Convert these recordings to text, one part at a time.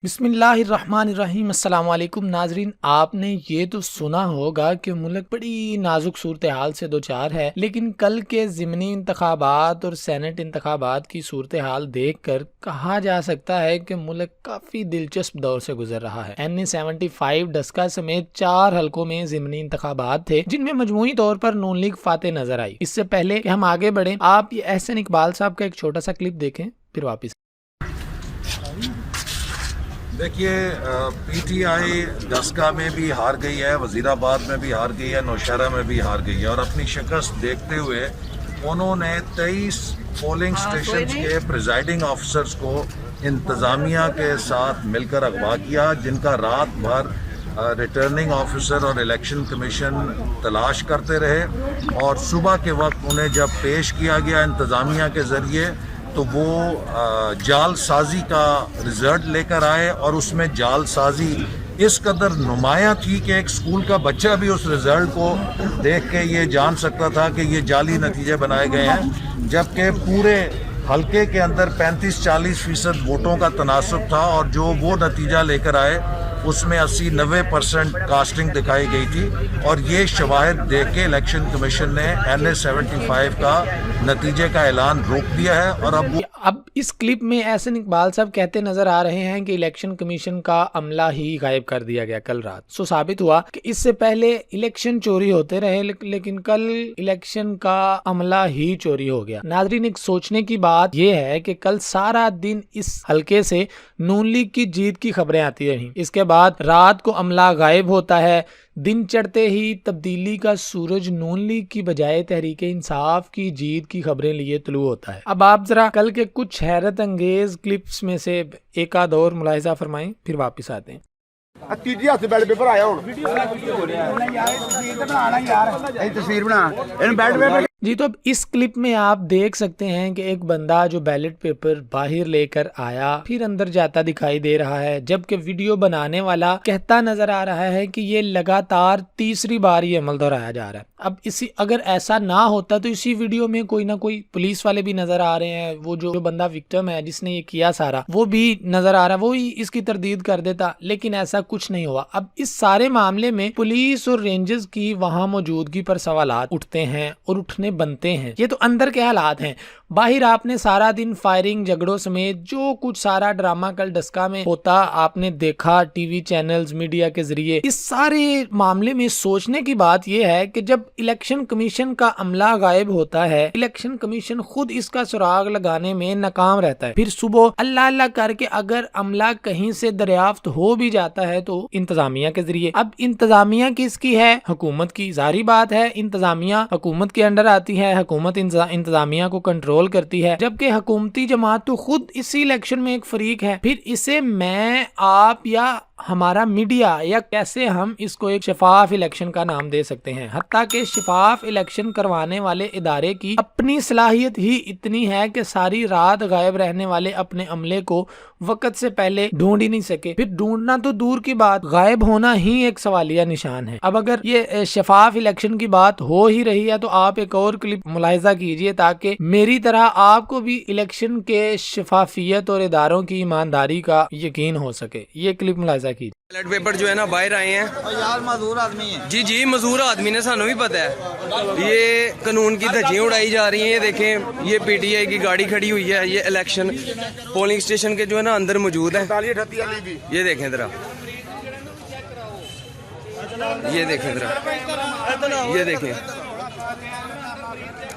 بسم اللہ الرحمن الرحیم۔ السلام علیکم ناظرین، آپ نے یہ تو سنا ہوگا کہ ملک بڑی نازک صورتحال سے دوچار ہے، لیکن کل کے ضمنی انتخابات اور سینٹ انتخابات کی صورتحال دیکھ کر کہا جا سکتا ہے کہ ملک کافی دلچسپ دور سے گزر رہا ہے۔ NA-75 ڈسکا سمیت 4 حلقوں میں ضمنی انتخابات تھے جن میں مجموعی طور پر نون لیگ فاتح نظر آئی۔ اس سے پہلے کہ ہم آگے بڑھیں، آپ یہ احسن اقبال صاحب کا ایک چھوٹا سا کلپ دیکھیں، پھر واپس۔ دیکھیے، پی ٹی آئی ڈسکا میں بھی ہار گئی ہے، وزیر آباد میں بھی ہار گئی ہے، نوشہرہ میں بھی ہار گئی ہے، اور اپنی شکست دیکھتے ہوئے انہوں نے 23 پولنگ اسٹیشنز کے پریزائڈنگ آفیسرز کو انتظامیہ کے ساتھ مل کر اغوا کیا، جن کا رات بھر ریٹرننگ آفیسر اور الیکشن کمیشن تلاش کرتے رہے، اور صبح کے وقت انہیں جب پیش کیا گیا انتظامیہ کے ذریعے تو وہ جال سازی کا رزلٹ لے کر آئے، اور اس میں جال سازی اس قدر نمایاں تھی کہ ایک سکول کا بچہ بھی اس رزلٹ کو دیکھ کے یہ جان سکتا تھا کہ یہ جعلی نتیجے بنائے گئے ہیں، جبکہ پورے حلقے کے اندر 35-40% ووٹوں کا تناسب تھا، اور جو وہ نتیجہ لے کر آئے اس میں 80-90% کاسٹنگ دکھائی گئی تھی، اور یہ شواہد دیکھ کے الیکشن کمیشن نے NA-75 کا نتیجے کا اعلان روک دیا ہے۔ اور اب اس کلپ میں احسن اقبال صاحب کہتے نظر آ رہے ہیں کہ الیکشن کمیشن کا عملہ ہی غائب کر دیا گیا کل رات۔ ثابت ہوا کہ اس سے پہلے الیکشن چوری ہوتے رہے، لیکن کل الیکشن کا عملہ ہی چوری ہو گیا۔ ناظرین، ایک سوچنے کی بات یہ ہے کہ کل سارا دن اس حلقے سے نون لیگ کی جیت کی خبریں آتی رہیں، اس کے بعد رات کو عملہ غائب ہوتا ہے، دن چڑھتے ہی تبدیلی کا سورج نون لیگ کی بجائے تحریک انصاف کی جیت کی خبریں لیے طلوع ہوتا ہے۔ اب آپ ذرا کل کے کچھ حیرت انگیز کلپس میں سے ایک آدھ اور ملاحظہ فرمائیں، پھر واپس آتے ہیں۔ تیجی ہاتھ بیلٹ پیپر آیا ہوں تصویر بنا بیلٹ پیپر۔ جی، تو اب اس کلپ میں آپ دیکھ سکتے ہیں کہ ایک بندہ جو بیلٹ پیپر باہر لے کر آیا پھر اندر جاتا دکھائی دے رہا ہے، جبکہ ویڈیو بنانے والا کہتا نظر آ رہا ہے کہ یہ لگاتار تیسری بار یہ عمل دہرایا جا رہا ہے۔ اب اگر ایسا نہ ہوتا تو اسی ویڈیو میں کوئی نہ کوئی پولیس والے بھی نظر آ رہے ہیں، وہ جو بندہ وکٹم ہے جس نے یہ کیا سارا وہ بھی نظر آ رہا ہے، وہی اس کی تردید کر دیتا، لیکن ایسا کچھ نہیں ہوا۔ اب اس سارے معاملے میں پولیس اور رینجرز کی وہاں موجودگی پر سوالات اٹھتے ہیں اور اٹھنے بنتے ہیں۔ یہ تو اندر کے حالات ہیں، باہر آپ نے سارا دن فائرنگ، جھگڑوں سمیت جو کچھ سارا ڈرامہ کل ڈسکا میں ہوتا آپ نے دیکھا ٹی وی چینلز، میڈیا کے ذریعے۔ اس سارے معاملے میں سوچنے کی بات یہ ہے کہ جب الیکشن کمیشن کا عملہ غائب ہوتا ہے، الیکشن کمیشن خود اس کا سراغ لگانے میں ناکام رہتا ہے، پھر صبح اللہ اللہ کر کے اگر عملہ کہیں سے دریافت ہو بھی جاتا ہے تو انتظامیہ کے ذریعے۔ اب انتظامیہ کس کی ہے؟ حکومت کی۔ ظاہری بات ہے انتظامیہ حکومت کے انڈر آتی ہے، حکومت انتظامیہ کو کنٹرول کرتی ہے، جبکہ حکومتی جماعت تو خود اسی الیکشن میں ایک فریق ہے۔ پھر اسے میں، آپ یا ہمارا میڈیا یا کیسے ہم اس کو ایک شفاف الیکشن کا نام دے سکتے ہیں؟ حتیٰ کہ شفاف الیکشن کروانے والے ادارے کی اپنی صلاحیت ہی اتنی ہے کہ ساری رات غائب رہنے والے اپنے عملے کو وقت سے پہلے ڈھونڈ ہی نہیں سکے، پھر ڈھونڈنا تو دور کی بات، غائب ہونا ہی ایک سوالیہ نشان ہے۔ اب اگر یہ شفاف الیکشن کی بات ہو ہی رہی ہے تو آپ ایک اور کلپ ملاحظہ کیجئے تاکہ میری طرح آپ کو بھی الیکشن کے شفافیت اور اداروں کی ایمانداری کا یقین ہو سکے۔ یہ کلپ ملاحظہ کیجئے۔ بیلٹ پیپر جو ہے نا باہر آئے ہیں یار مزدور آدمی ہے۔ جی مزدور آدمی نے، سانو بھی پتا ہے یہ قانون کی دھجیاں اڑائی جا رہی ہیں۔ یہ دیکھیں، یہ پی ٹی آئی کی گاڑی کھڑی ہوئی ہے، یہ الیکشن پولنگ اسٹیشن کے جو ہے نا اندر موجود ہے۔ یہ دیکھیں ذرا، یہ دیکھیں ذرا، یہ دیکھیں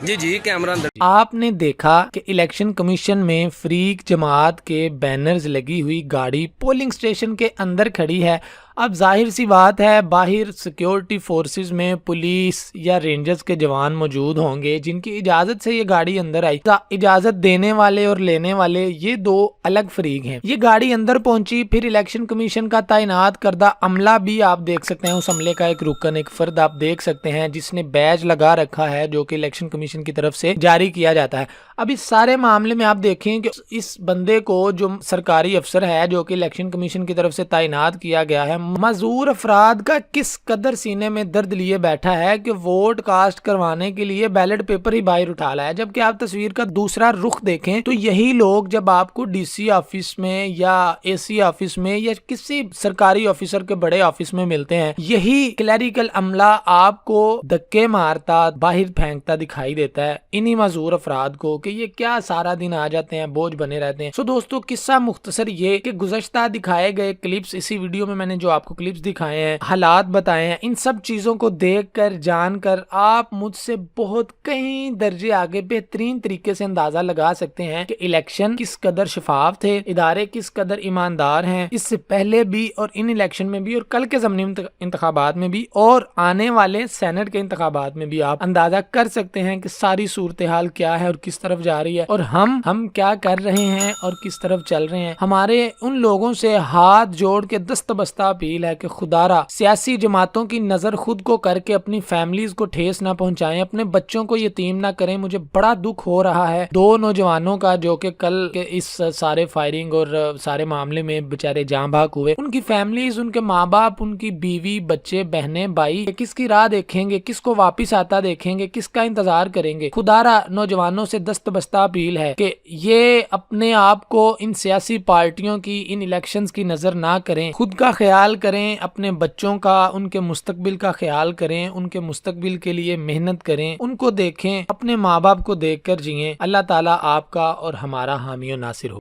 جی کیمرہ اندر۔ آپ نے دیکھا کہ الیکشن کمیشن میں فریق جماعت کے بینرز لگی ہوئی گاڑی پولنگ سٹیشن کے اندر کھڑی ہے۔ اب ظاہر سی بات ہے باہر سیکیورٹی فورسز میں پولیس یا رینجرز کے جوان موجود ہوں گے جن کی اجازت سے یہ گاڑی اندر آئی۔ اجازت دینے والے اور لینے والے یہ دو الگ فریق ہیں۔ یہ گاڑی اندر پہنچی، پھر الیکشن کمیشن کا تعینات کردہ عملہ بھی آپ دیکھ سکتے ہیں، اس عملے کا ایک رکن، ایک فرد آپ دیکھ سکتے ہیں جس نے بیج لگا رکھا ہے جو کہ الیکشن کمیشن کی طرف سے جاری کیا جاتا ہے۔ اب اس سارے معاملے میں آپ دیکھیں کہ اس بندے کو جو سرکاری افسر ہے جو کہ الیکشن کمیشن کی طرف سے تعینات کیا گیا ہے معذور افراد کا کس قدر سینے میں درد لیے بیٹھا ہے کہ ووٹ کاسٹ کروانے کے لیے بیلٹ پیپر ہی باہر اٹھا لایا. جبکہ آپ تصویر کا دوسرا رخ دیکھیں تو یہی لوگ جب آپ کو ڈی سی آفس میں یا اے سی آفس میں یا کسی سرکاری آفیسر کے بڑے آفس میں ملتے ہیں, یہی کلیریکل عملہ آپ کو دھکے مارتا باہر پھینکتا دکھائی دیتا ہے انہی معذور افراد کو کہ یہ کیا سارا دن آ جاتے ہیں, بوجھ بنے رہتے ہیں. سو دوستو, قصہ مختصر یہ کہ گزشتہ دکھائے گئے کلپس, اسی ویڈیو میں نے جو آپ کو کلپس دکھائے ہیں, حالات بتائے ہیں, ان سب چیزوں کو دیکھ کر جان کر آپ مجھ سے بہت کئی درجے آگے بہترین طریقے سے اندازہ لگا سکتے ہیں کہ الیکشن کس قدر شفاف تھے, ادارے کس قدر ایماندار ہیں, اس سے پہلے بھی اور ان الیکشن میں بھی اور کل کے ضمنی انتخابات میں بھی اور آنے والے سینٹ کے انتخابات میں بھی آپ اندازہ کر سکتے ہیں کہ ساری صورتحال کیا ہے اور کس طرف جا رہی ہے اور ہم کیا کر رہے ہیں اور کس طرف چل رہے ہیں. ہمارے ان لوگوں سے ہاتھ جوڑ کے دست بستہ اپیل ہے کہ خدا را سیاسی جماعتوں کی نظر خود کو کر کے اپنی فیملیز کو ٹھیس نہ پہنچائیں, اپنے بچوں کو یتیم نہ کریں. مجھے بڑا دکھ ہو رہا ہے دو نوجوانوں کا جو کہ کل کے اس سارے فائرنگ اور سارے معاملے میں بےچارے جاں بحق ہوئے. ان کی فیملیز, ان کے ماں باپ, ان کی بیوی, بچے, بہنیں, بھائی کس کی راہ دیکھیں گے, کس کو واپس آتا دیکھیں گے, کس کا انتظار کریں گے. خدا را نوجوانوں سے دست بستہ اپیل ہے کہ یہ اپنے آپ کو ان سیاسی پارٹیوں کی, ان الیکشنز کی نظر نہ کریں, خود کا خیال کریں, اپنے بچوں کا, ان کے مستقبل کا خیال کریں, ان کے مستقبل کے لیے محنت کریں, ان کو دیکھیں, اپنے ماں باپ کو دیکھ کر جئیں. اللہ تعالیٰ آپ کا اور ہمارا حامی و ناصر ہو.